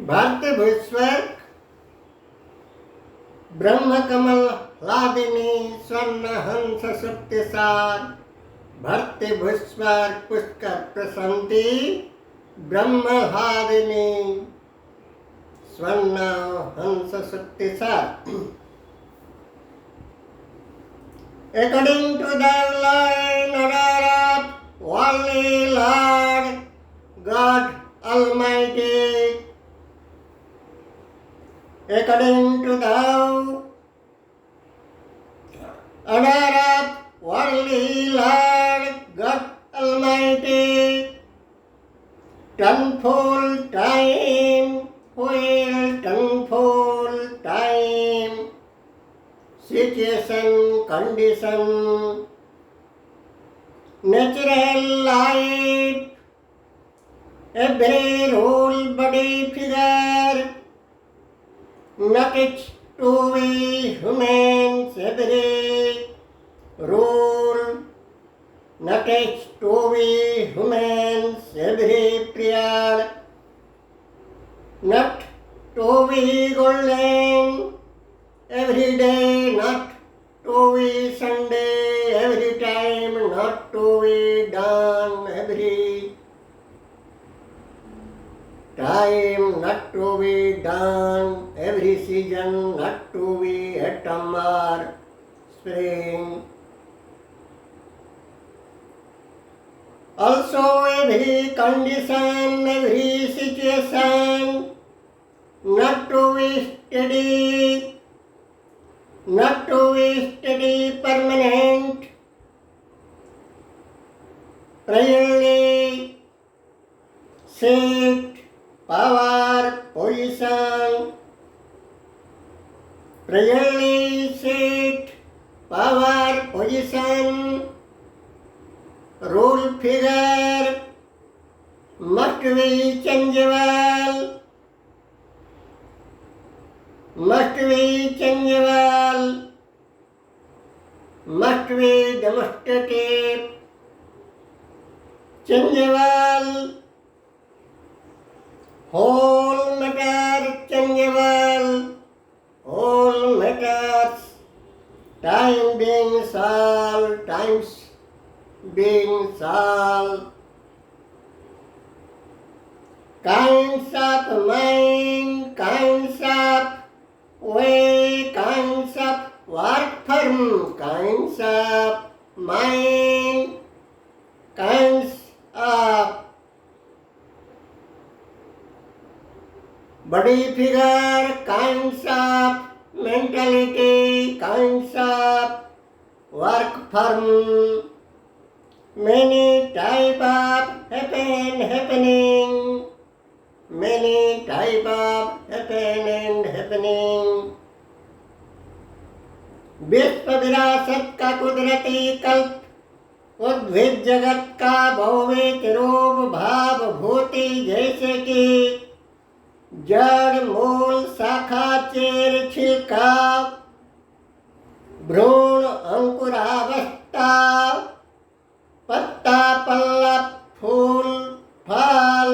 भारतीय भूस्वर्ग ब्रह्म कमल लादिनी स्वर्ण हंस सुप्तिसार भर्ति भूस्वर्ग पुष्कर प्रसंति ब्रह्म लादिनी स्वर्ण हंस सुप्तिसार. According to the line order of Holy Lord God Almighty, according to the order of Holy Lord God Almighty, tenfold time will tenfold time, situation, condition, natural life, every rule, body, figure, not it to be humans, every rule, not it to be humans, every prayer, not to be golden, every day, not to be Sunday, every time, not to be done, every time, not to be done, every season, not to be autumn or spring. Also, every condition, every situation, not to be steady, not to be steady, permanent, priorly, seat, power, position, priorly, seat, power, position, rule, figure, must be changeable, must be changeable, must be demonstrative, changeable, whole matter changeable, whole matters, time being solved, times being solved, kinds of mind, kinds of way, kinds of work firm, kinds of mind, kinds of body figure, kinds of mentality, kinds of work firm, many type of happening, many type of happening. विश्व विरासत का कुदरती कल्प उद्भिद जगत का भौतिक रूप भाव भूति जैसे कि जड़ मूल शाखा चेर छिलका भ्रूण अंकुरावस्था पत्ता पल्लव फूल फल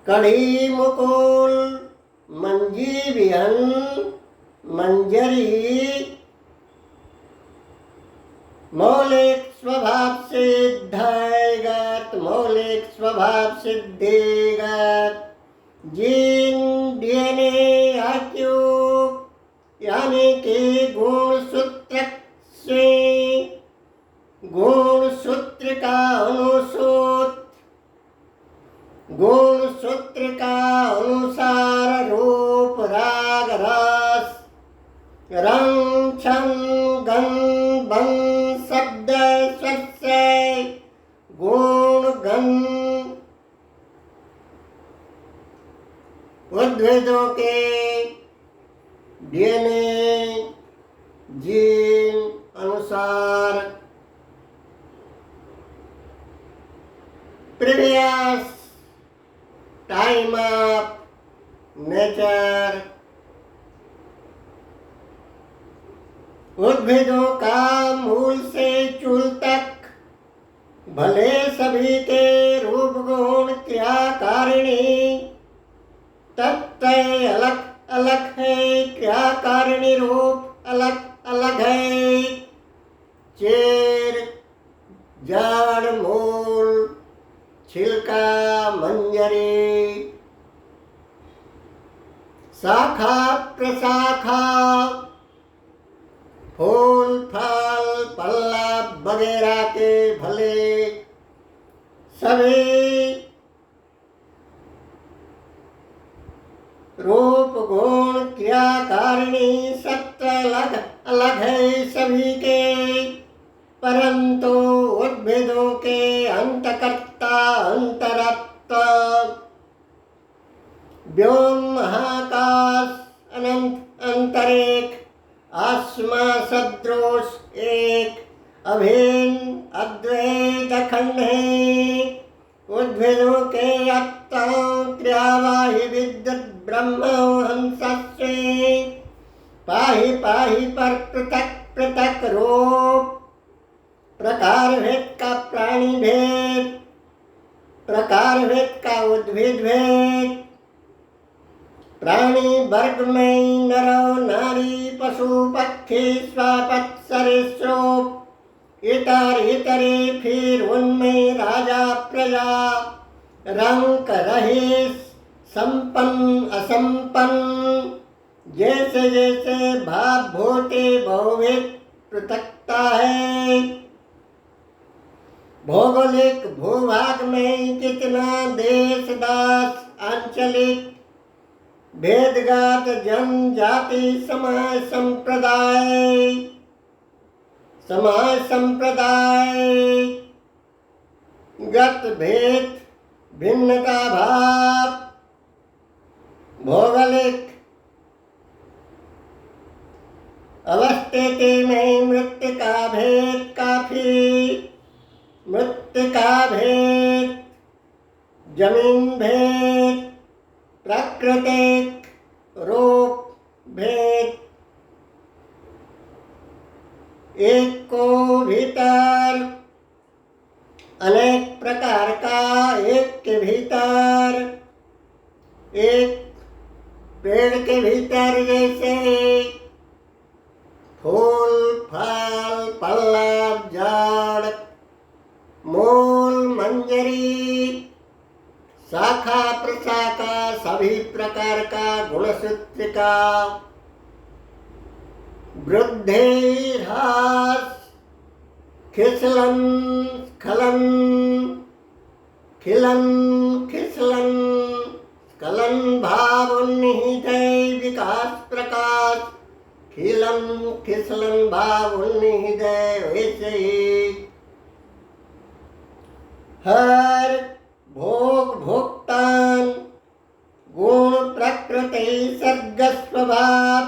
कढ़ी मुकुल मंजी बिहन मंजरी मौलिक स्वभाव सिद्धायगत मौलिक स्वभाव सिद्धिगत जीन डीएनए आक्यू यानी कि गुणसूत्र से गुणसूत्र का अनुसूत्र गुणसूत्र का अनुसार रूप राग रस रंग छंद गंध बंध शब्द स्पर्श गुण गंध उद्भिदों के डीएनए जीन अनुसार previous time of nature उद्भिदों का मूल से चूल तक भले सभी के रूप गुण क्रियाकारिणी, तत्व अलग अलग है, क्रियाकारिणी रूप अलग अलग है। चेर, जड़, मूल, छिलका, मंजरी, शाखा प्रशाखा, फूल फल पल्ला वगैरह के भले सभी रूप गुण क्रियाकारिणी सत्य अलग अलग है सभी के, परंतु उद्भिदों के अंतकर्ता अंतरात्मा व्योम महाकाश अनंत अंतरिक्ष आत्मा सदृश एक अभिन्न अद्वैत अखंड है। उद्भिदों के आत्माओं क्रियावाही विद्युत ब्रह्म हंस से पाही पाही पर पृथक पृथक रूप, प्रकार भेद का प्राणी भेद, प्रकार भेद का उद्भिद भेद, प्राणी वर्ग में नर नारी पशु पक्षी स्वापत सरीसृप इतर इतरे, फिर उनमें राजा प्रजा रंग रहीस संपन्न असंपन्न, जैसे जैसे भाव भूते बहुविध पृथकता है। भौगोलिक भूभाग में कितना देश दास आंचलिक भेदगत जनजाति समाज संप्रदाय गत भेद भिन्नता भाव, भौगोलिक अवस्थिति में मृत्तिका भेद काफी, मृत्तिका भेद, जमीन भेद, प्राकृतिक रूप भेद, एक को भीतर अनेक प्रकार का, एक के भीतर एक पेड़ के भीतर जैसे फूल फल पल्ला जड़ मूल मंजरी शाखा प्रशाखा सभी प्रकार का गुणसूत्र का वृद्धि ह्रास खिसलन स्खलन खिलन खिसलन स्खलन भाव उन्निहित है, विकास प्रकाश खिलन खिसलन भाव उन्निहित है। वैसे ही हर भोग भोक्तान गुण प्रकृति सर्ग स्वभाव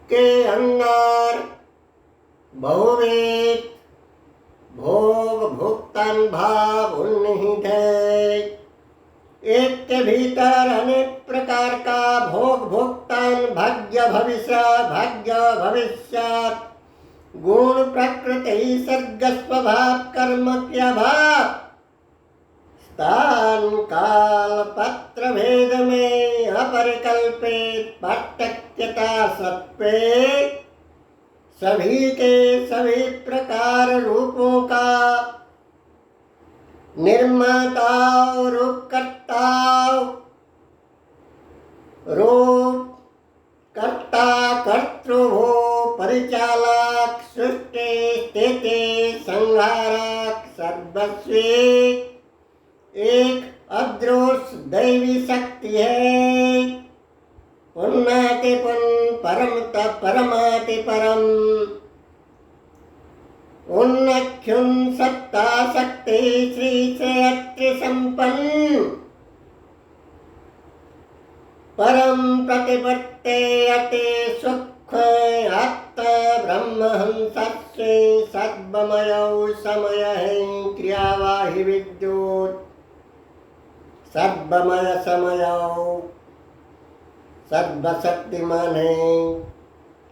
के अंदर बहुवेद भोग भोक्तान भाव उन्निहित है। एक के भीतर अनेक प्रकार का भोग भोक्तान भाग्य भविष्य गुण प्रकृति सर्ग स्वभाव कर्म क्रिया भाव स्थान काल पत्र भेद में अपरिकल्पित पार्थक्यता सत्वे सभी के सभी प्रकार रूपों का निर्माता रूपकर्ता रूप कर्ता कर्तृभो परिचालक सृष्टि स्थिति संहारक सर्वस्वी एक अदृश्य दैवी शक्ति है। पुन्नाति पुन परम परमाति परम उन्नख्युन सत्ता शक्ति श्री श्रेयत्र संपन्न परम प्रतिपत्ते अति सुख आत्मा ब्रह्म हंसस्य सद्भमयौ समय है क्रियावाही विद्युत सद्भमय समयौ सर्वशक्तिमान है।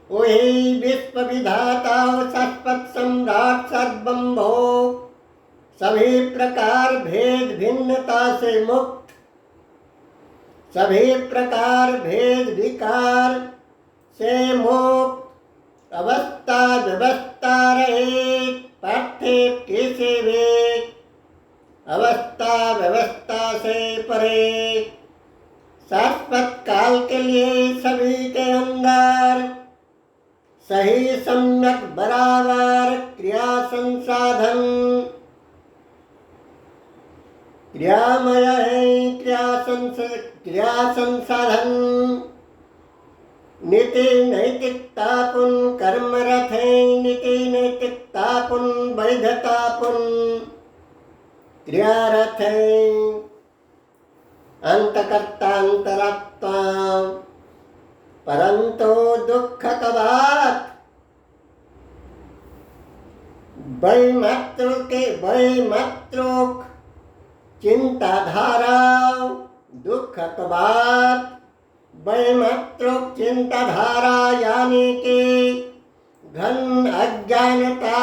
वही विश्व विधाता शाश्वत सम्राट सर्वंभो, सभी प्रकार भेद भिन्नता से मुक्त, सभी प्रकार भेद विकार से मुक्त, अवस्था व्यवस्था रहित पार्थिव कैसे वे, अवस्था व्यवस्था से परे, शाश्वत काल के लिए सभी के अंदर सही सम्यक बराबर क्रिया संसाधन, क्रियामय है क्रिया संसाधन, नीति नैतिकता पुन कर्मरत है, नीति नैतिकता पुन वैधता पुन क्रियारत है, अंतकर्ता अंतरात्मा, परंतु दुख का बात वैमात्रोक चिंताधारा, दुख का बात वैमात्रोक चिंताधारा यानी कि घन अज्ञानता,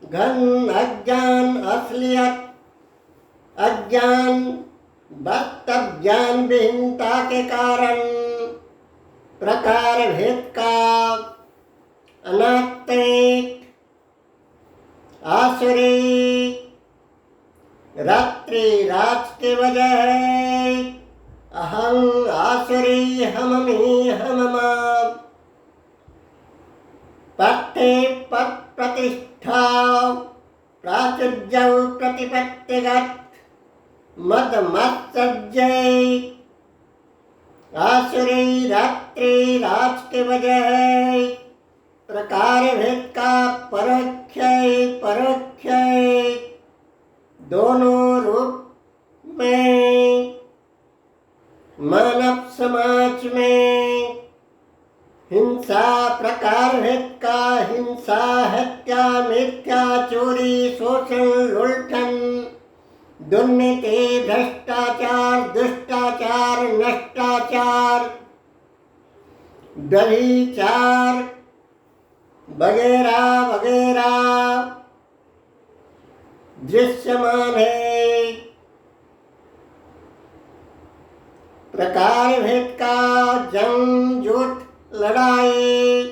घन अज्ञान असलियत, अज्ञान वास्तव ज्ञान विहीनता के कारण प्रकार भेद का अनात्मिक आसुरी रात्रि राज के वजह है, अहं आसुरी हममी हममा, पत्ते पद प्रतिष्ठा प्राचुर्य प्रतिपत्तिगत मद मत्सर्जय, आसुरी रात्रि राज के वजह प्रकार भेद का परोक्ष दोनों रूप में मानव समाज में हिंसा, प्रकार भेद का हिंसा, हत्या, मिथ्या, चोरी, शोषण, लुंठन, दुर्नीति, भ्रष्टाचार, दुष्टाचार, नष्टाचार, व्यभिचार वगैरह वगैरह दृश्यमान है। प्रकार भेद का जंग जुट लड़ाई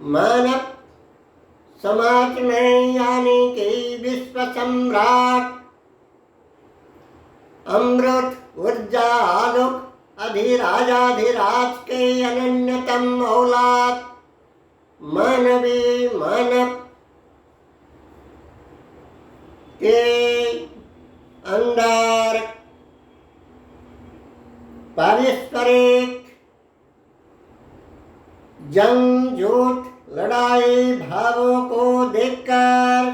मानव समाज में यानी कि विश्व सम्राट अमृत ऊर्जा आलोक अधिराजाधिराज के अनन्यतम औलाद मानव के अंदर पारस्परिक जंग जुट लड़ाई भावों को देखकर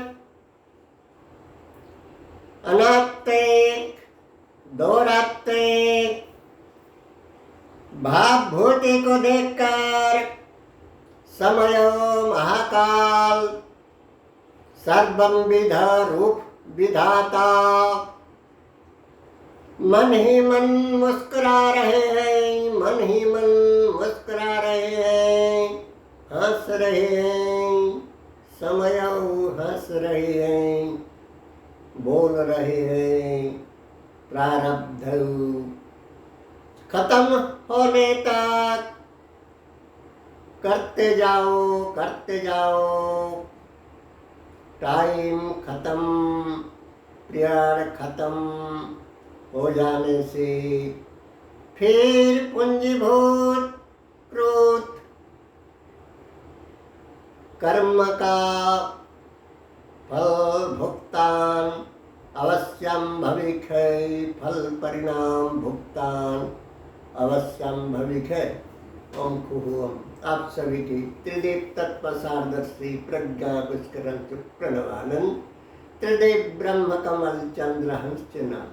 अनात्मिक दौरात्मिक भावभूति को देखकर समय महाकाल सर्वविध रूप विधाता मन ही मन मुस्कुरा रहे हैं, मन ही मन मुस्कुरा रहे हैं, हंस रहे हैं, समय हंस रहे हैं, बोल रहे हैं। प्रारब्ध खत्म होने तक करते जाओ, टाइम खत्म, पीरियड खत्म हो जाने से फिर पूंजीभूत कृत कर्म का फल भुगतान अवश्यम भविष्य, फल परिणाम भुगतान अवश्यम भविष्य। ओम खुहुम आप सभी की त्रिदेव तत्वसारदर्शी प्रज्ञा पुष्करण प्रणवानंद त्रिदेव ब्रह्म कमल चंद्र हंस नाम